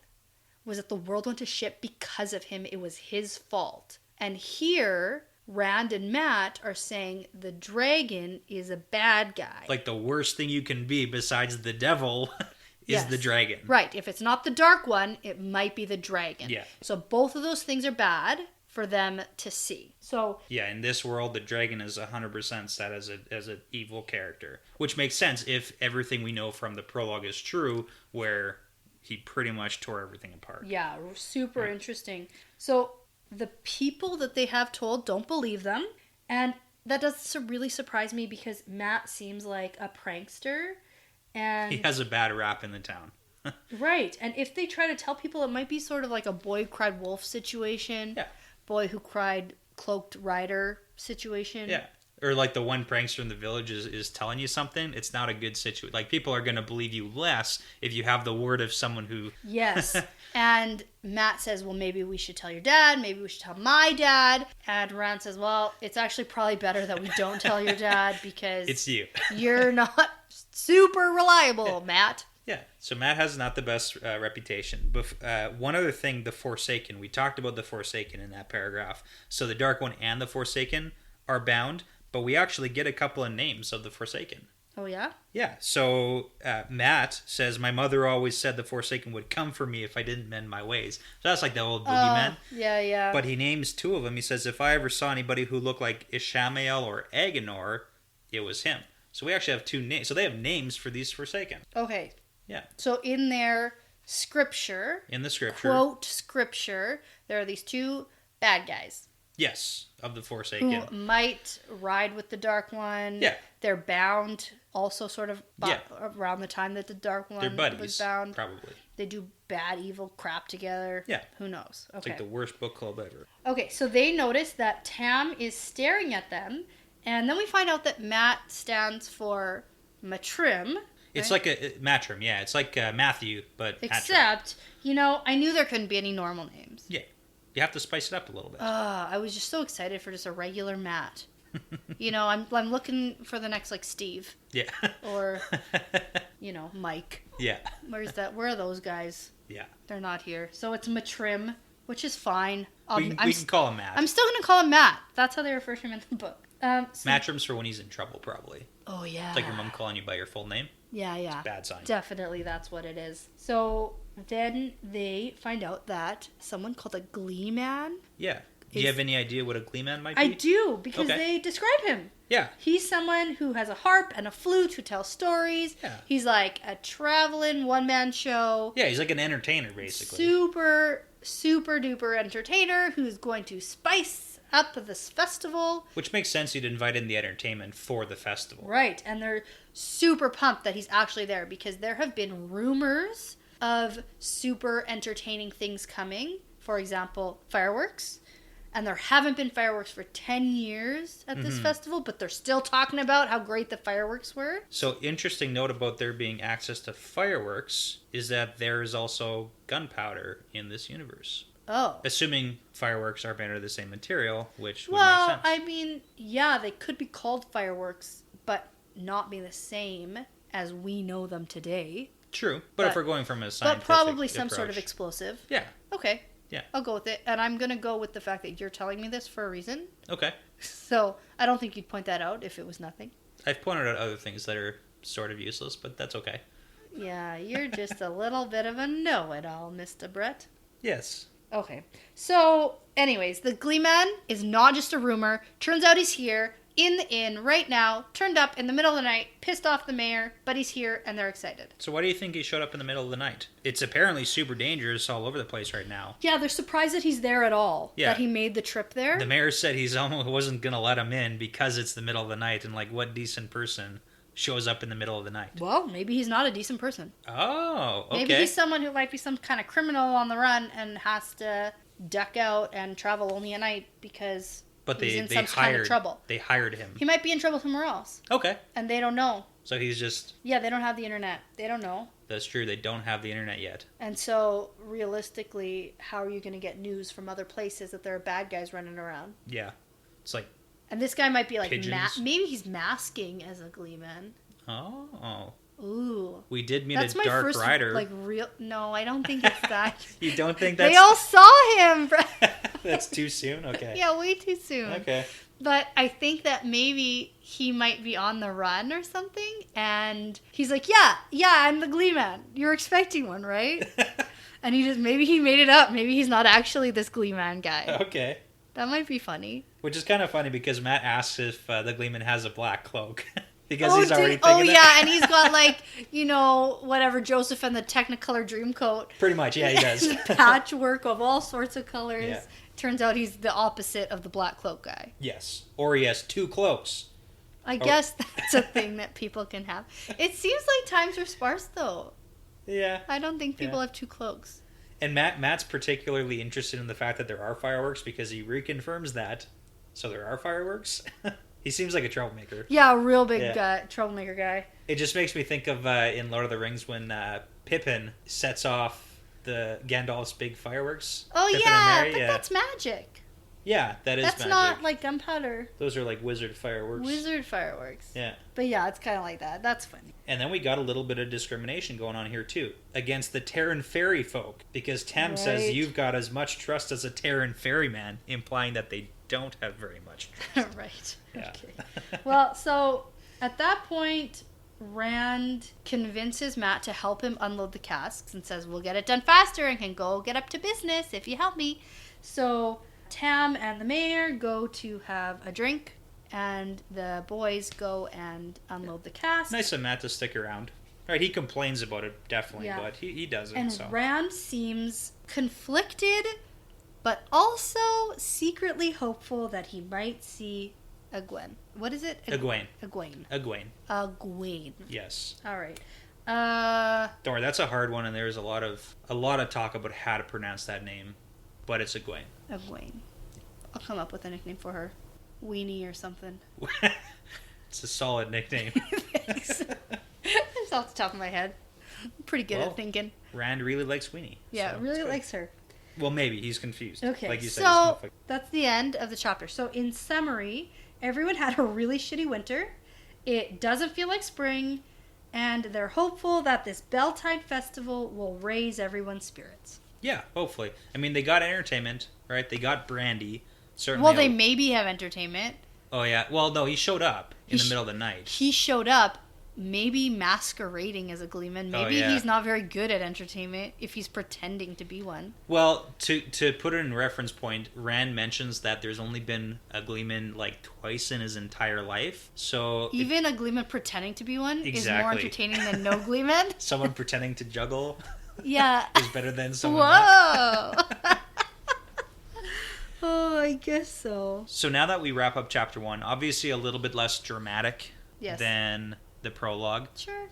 Was that the world went to shit because of him. It was his fault. And here... Rand and Matt are saying the dragon is a bad guy. Like the worst thing you can be besides the devil is the dragon. Right. If it's not the Dark One, it might be the dragon. Yeah. So both of those things are bad for them to see. So yeah, in this world, the dragon is 100% set as an evil character, which makes sense if everything we know from the prologue is true, where he pretty much tore everything apart. Yeah, super interesting. So the people that they have told don't believe them. And that does really surprise me because Matt seems like a prankster. And he has a bad rap in the town. Right. And if they try to tell people, it might be sort of like a boy who cried wolf situation. Yeah. Boy who cried cloaked rider situation. Yeah. Or like the one prankster in the village is telling you something, it's not a good situation. Like, people are going to believe you less if you have the word of someone who... Yes. And Matt says, well, maybe we should tell your dad. Maybe we should tell my dad. And Rand says, well, it's actually probably better that we don't tell your dad because... It's you. You're not super reliable, Matt. Yeah. So Matt has not the best reputation. But one other thing, the Forsaken. We talked about the Forsaken in that paragraph. So the Dark One and the Forsaken are bound. But we actually get a couple of names of the Forsaken. Oh, yeah? Yeah. So Matt says, my mother always said the Forsaken would come for me if I didn't mend my ways. So that's like the old boogeyman. Yeah. But he names two of them. He says, if I ever saw anybody who looked like Ishamael or Agenor, it was him. So we actually have two names. So they have names for these Forsaken. Okay. Yeah. So in their scripture... In the scripture. Quote scripture, there are these two bad guys. Yes, of the Forsaken. Who might ride with the Dark One. Yeah. They're bound also sort of around the time that the Dark One was bound. Probably. They do bad, evil crap together. Yeah. Who knows? Okay. It's like the worst book club ever. Okay, so they notice that Tam is staring at them, and then we find out that Matt stands for Matrim. It's like a Matrim, yeah. It's like Matthew, but Except, I knew there couldn't be any normal names. Yeah. You have to spice it up a little bit. I was just so excited for just a regular Matt. I'm looking for the next, like, Steve. Yeah. Or, Mike. Yeah. Where are those guys? Yeah. They're not here. So it's Matrim, which is fine. We can call him Matt. I'm still going to call him Matt. That's how they refer to him in the book. Matrim's for when he's in trouble, probably. Oh, yeah. It's like your mom calling you by your full name. Yeah. It's a bad sign. Definitely, that's what it is. So then they find out that someone called a Glee Man. Yeah. Do you have any idea what a glee man might be? I do, because they describe him. Yeah. He's someone who has a harp and a flute who tells stories. Yeah. He's like a traveling one-man show. Yeah, he's like an entertainer, basically. Super, super duper entertainer who's going to spice up this festival. Which makes sense, you'd invite in the entertainment for the festival. Right, and they're super pumped that he's actually there because there have been rumors of super entertaining things coming. For example, fireworks. And there haven't been fireworks for 10 years at this festival, but they're still talking about how great the fireworks were. So, interesting note about there being access to fireworks is that there is also gunpowder in this universe. Oh. Assuming fireworks are made of the same material, which would Well, make sense. I mean, yeah, they could be called fireworks, but not be the same as we know them today. True, but if we're going from a scientific But probably some approach. sort of explosive. Yeah. Okay. Yeah. I'll go with it. And I'm going to go with the fact that you're telling me this for a reason. Okay. So I don't think you'd point that out if it was nothing. I've pointed out other things that are sort of useless, but that's okay. Yeah, you're just a little bit of a know-it-all, Mr. Brett. Yes. Okay. So, anyways, the Glee Man is not just a rumor. Turns out he's here in the inn right now, turned up in the middle of the night, pissed off the mayor, but he's here and they're excited. So why do you think he showed up in the middle of the night? It's apparently super dangerous all over the place right now. Yeah, they're surprised that he's there at all. Yeah. That he made the trip there. The mayor said he's almost wasn't going to let him in because it's the middle of the night, and like, what decent person shows up in the middle of the night? Well, maybe he's not a decent person. Oh, okay. Maybe he's someone who might be some kind of criminal on the run and has to duck out and travel only at night because he's in some kind of trouble. They hired him. He might be in trouble somewhere else. Okay. And they don't know. So he's just... Yeah, they don't have the internet. They don't know. That's true. They don't have the internet yet. And so, realistically, how are you going to get news from other places that there are bad guys running around? Yeah. It's like... And this guy might be like... maybe he's masking as a Glee Man. Oh. Ooh. We did meet That's a my Dark first, Rider. like, real... No, I don't think it's that. You don't think that's... They all saw him! That's too soon? Okay. Yeah, way too soon. Okay. But I think that maybe he might be on the run or something, and he's like, yeah, I'm the Glee Man. You're expecting one, right? And maybe he made it up. Maybe he's not actually this Glee Man guy. Okay. That might be funny. Which is kind of funny because Matt asks if the Gleeman has a black cloak. Because he's already thinking and he's got like, whatever, Joseph and the Technicolor Dreamcoat. Pretty much, yeah, he does. Patchwork of all sorts of colors. Yeah. Turns out he's the opposite of the black cloak guy. Yes. Or he has two cloaks. I guess that's a thing that people can have. It seems like times are sparse, though. Yeah. I don't think people have two cloaks. And Matt's particularly interested in the fact that there are fireworks because he reconfirms that. So there are fireworks. He seems like a troublemaker. Yeah, a real big troublemaker guy. It just makes me think of in Lord of the Rings when Pippin sets off the Gandalf's big fireworks. Oh, Pippin yeah, but that's magic. Yeah, that is magic. That's not like gunpowder. Those are like wizard fireworks. Wizard fireworks. Yeah. But yeah, it's kind of like that. That's funny. And then we got a little bit of discrimination going on here, too, against the Terran fairy folk. Because Tam says you've got as much trust as a Terran ferryman, implying that they don't have very much trust. Right. Yeah. Okay. Well, so at that point, Rand convinces Matt to help him unload the casks and says, we'll get it done faster and can go get up to business if you help me. So Tam and the mayor go to have a drink, and the boys go and unload the casks. Nice of Matt to stick around. Right, he complains about it, definitely, but he doesn't. And so. Rand seems conflicted, but also secretly hopeful that he might see Egwene. What is it? Egwene. Egwene. Yes. All right. Don't worry, that's a hard one, and there's a lot of talk about how to pronounce that name, but it's Egwene. Egwene. I'll come up with a nickname for her. Weenie or something. It's a solid nickname. Thanks. Just off the top of my head. I'm pretty good at thinking. Rand really likes Weenie. Yeah, really likes her. Well, maybe. He's confused. Okay, like you said, so that's the end of the chapter. So in summary, everyone had a really shitty winter. It doesn't feel like spring, and they're hopeful that this Beltide festival will raise everyone's spirits. Yeah, hopefully. I mean, they got entertainment, right? They got brandy. Certainly. Well, they maybe have entertainment. Oh, yeah. Well, no, he showed up in the middle of the night. He showed up, maybe masquerading as a gleeman. Maybe he's not very good at entertainment if he's pretending to be one. Well, to put it in reference point, Rand mentions that there's only been a gleeman like twice in his entire life. So even a gleeman pretending to be one is more Exactly. entertaining than no gleeman. Someone pretending to juggle Yeah. is better than someone Whoa! Oh, I guess so. So now that we wrap up chapter 1, obviously a little bit less dramatic Yes. than the prologue. Sure.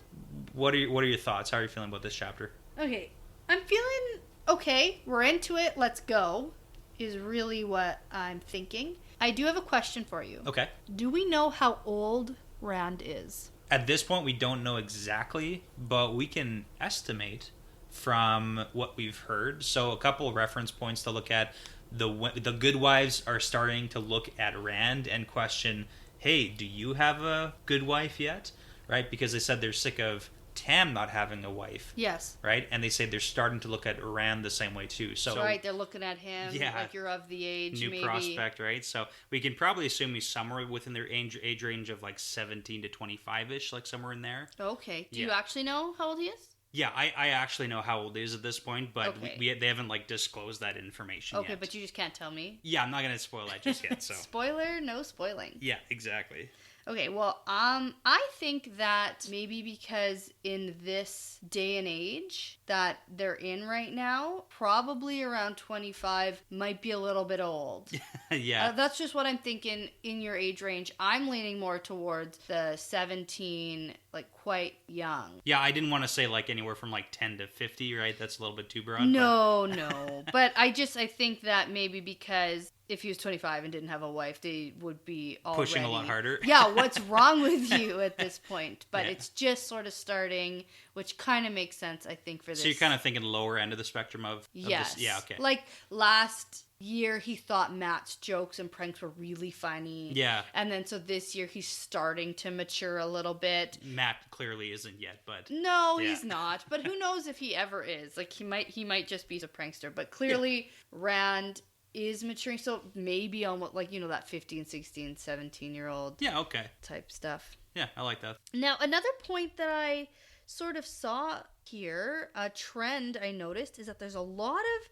What are your thoughts? How are you feeling about this chapter? Okay. I'm feeling okay. We're into it. Let's go. Is really what I'm thinking. I do have a question for you. Okay. Do we know how old Rand is? At this point, we don't know exactly, but we can estimate from what we've heard. So a couple of reference points to look at. The goodwives are starting to look at Rand and question, hey, do you have a good wife yet? Right? Because they said they're sick of Tam not having a wife. Yes. Right? And they say they're starting to look at Rand the same way too. So right, they're looking at him Yeah. like you're of the age, new maybe. prospect, right? So we can probably assume he's somewhere within their age range of like 17 to 25-ish, like somewhere in there. Okay. Do you Yeah. actually know how old he is? Yeah, I actually know how old he is at this point, but Okay. they haven't like disclosed that information yet. Okay, but you just can't tell me. Yeah, I'm not going to spoil that just yet, so. Spoiler, no spoiling. Yeah, exactly. Okay, well, I think that maybe because in this day and age that they're in right now, probably around 25 might be a little bit old. Yeah. That's just what I'm thinking in your age range. I'm leaning more towards the 17, like quite young. Yeah, I didn't want to say like anywhere from like 10 to 50, right? That's a little bit too broad. No. But I think that maybe because if he was 25 and didn't have a wife, they would be already pushing a lot harder. Yeah, what's wrong with you at this point? But Yeah. it's just sort of starting, which kind of makes sense, I think, for this. So you're kind of thinking lower end of the spectrum of Yes. this? Yeah, okay. Like last year, he thought Matt's jokes and pranks were really funny. Yeah. And then so this year, he's starting to mature a little bit. Matt clearly isn't yet, but No, Yeah. he's not. But who knows if he ever is? Like he might just be a prankster. But clearly, Rand is maturing. So maybe almost like, that 15, 16, 17-year-old yeah, okay. type stuff. Yeah, I like that. Now, another point that I sort of saw here, a trend I noticed, is that there's a lot of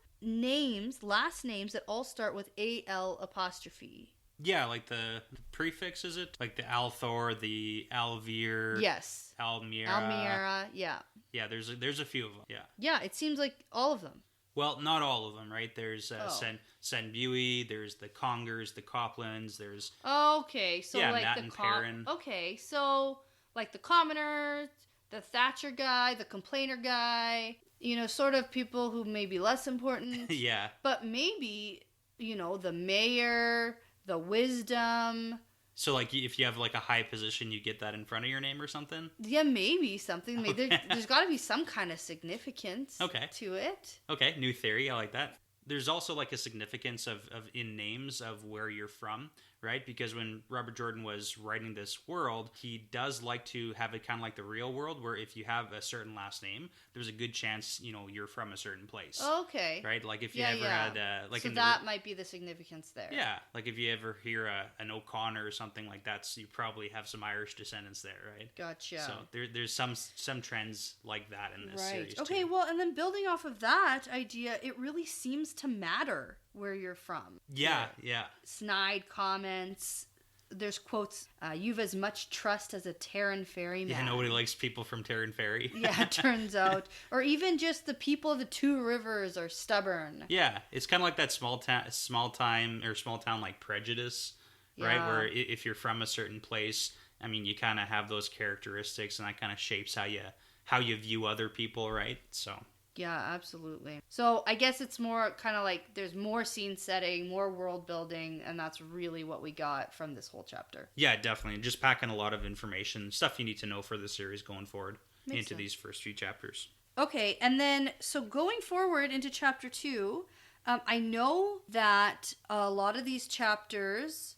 last names that all start with AL apostrophe. Yeah, like the prefix, is it? Like the Althor, the Alvir, Yes. Almira. Almira, yeah. Yeah, there's a few of them. Yeah. Yeah, it seems like all of them. Well, not all of them, right? There's Oh. Sen Bui, there's the Congers, the Coplans, there's Okay, so Yeah, like Matt the and Perrin. Okay, so like the commoners, the Thatcher guy, the complainer guy, sort of people who may be less important. yeah. But maybe, the mayor, the wisdom. So like if you have like a high position, you get that in front of your name or something. Yeah, maybe something. Maybe there's got to be some kind of significance to it. Okay, new theory. I like that. There's also like a significance of in names of where you're from, right? Because when Robert Jordan was writing this world, he does like to have it kind of like the real world, where if you have a certain last name, there's a good chance you're from a certain place. Okay. Right? Like if you had like so that might be the significance there. Yeah, like if you ever hear an O'Connor or something like that, so you probably have some Irish descendants there, right? Gotcha. So there's some trends like that in this series. Okay, too. well, and then building off of that idea, it really seems to matter where you're from. Yeah. Snide comments. There's quotes, you've as much trust as a Terran ferryman. Yeah, nobody likes people from Terran Ferry. Yeah, it turns out. Or even just the people of the Two Rivers are stubborn. Yeah, it's kind of like that small town like prejudice, right? Where if you're from a certain place, I mean, you kind of have those characteristics, and that kind of shapes how you view other people, right? So. Yeah, absolutely. So I guess it's more kind of like there's more scene setting, more world building, and that's really what we got from this whole chapter. Yeah, definitely. Just packing a lot of information, stuff you need to know for the series going forward Makes into sense. these first few chapters. Okay, and then so going forward into chapter 2, I know that a lot of these chapters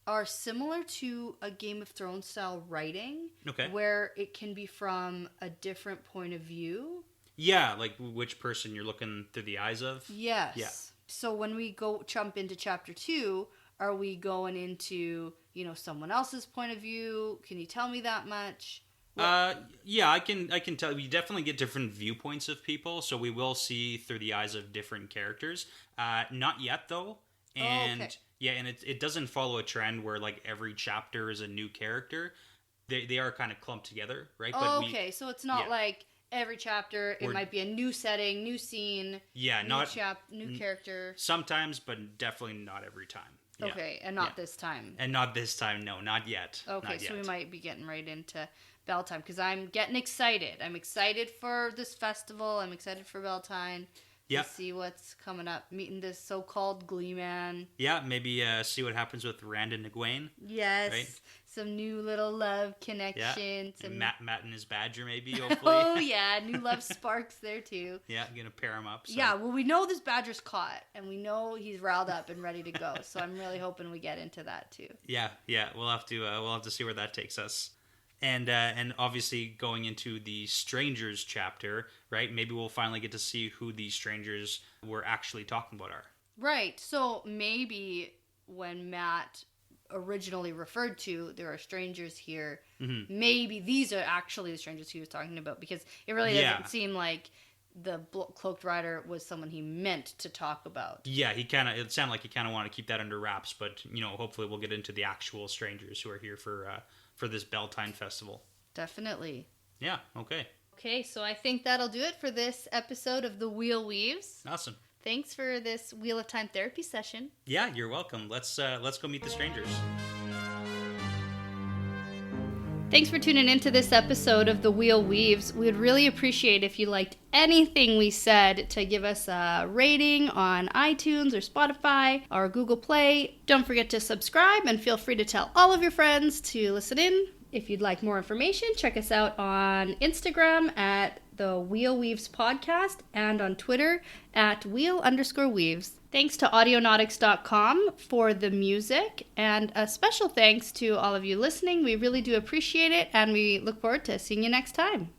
are similar to a Game of Thrones style writing, Okay. where it can be from a different point of view. Yeah, like which person you're looking through the eyes of. Yes. Yeah. So when we jump into chapter 2, are we going into, someone else's point of view? Can you tell me that much? Yeah, I can tell. We definitely get different viewpoints of people, so we will see through the eyes of different characters. Not yet, though. And okay. yeah, and it doesn't follow a trend where like every chapter is a new character. They are kind of clumped together, right? Okay, so it's not like every chapter it might be a new setting, new scene, new character. Sometimes, but definitely not every time. Yeah. Okay, and not this time. And not this time, no, not yet. Okay, not so yet. we might be getting right into Beltane because I'm getting excited. I'm excited for this festival. I'm excited for Beltane. To see what's coming up. Meeting this so-called Glee man. Yeah, maybe see what happens with Rand and Egwene. Yes. Right? Some new little love connection. Yeah. Matt and his badger, maybe, hopefully. Oh, yeah. New love sparks there, too. Yeah, gonna pair him up. So. Yeah, well, we know this badger's caught, and we know he's riled up and ready to go. So I'm really hoping we get into that, too. Yeah. We'll have to see where that takes us. And obviously going into the strangers chapter, right? Maybe we'll finally get to see who these strangers we're actually talking about are. Right. So maybe when Matt originally referred to there are strangers here, maybe these are actually the strangers he was talking about because it really doesn't seem like the cloaked rider was someone he meant to talk about. Yeah, it sounded like he kind of wanted to keep that under wraps, but hopefully we'll get into the actual strangers who are here for this Beltane festival. Definitely. Yeah, okay. Okay, so I think that'll do it for this episode of The Wheel Weaves. Awesome. Thanks for this Wheel of Time therapy session. Yeah, you're welcome. Let's go meet the strangers. Thanks for tuning into this episode of The Wheel Weaves. We would really appreciate if you liked anything we said to give us a rating on iTunes or Spotify or Google Play. Don't forget to subscribe and feel free to tell all of your friends to listen in. If you'd like more information, check us out on Instagram at the Wheel Weaves Podcast and on Twitter at Wheel_Weaves. Thanks to Audionautics.com for the music, and a special thanks to all of you listening. We really do appreciate it, and we look forward to seeing you next time.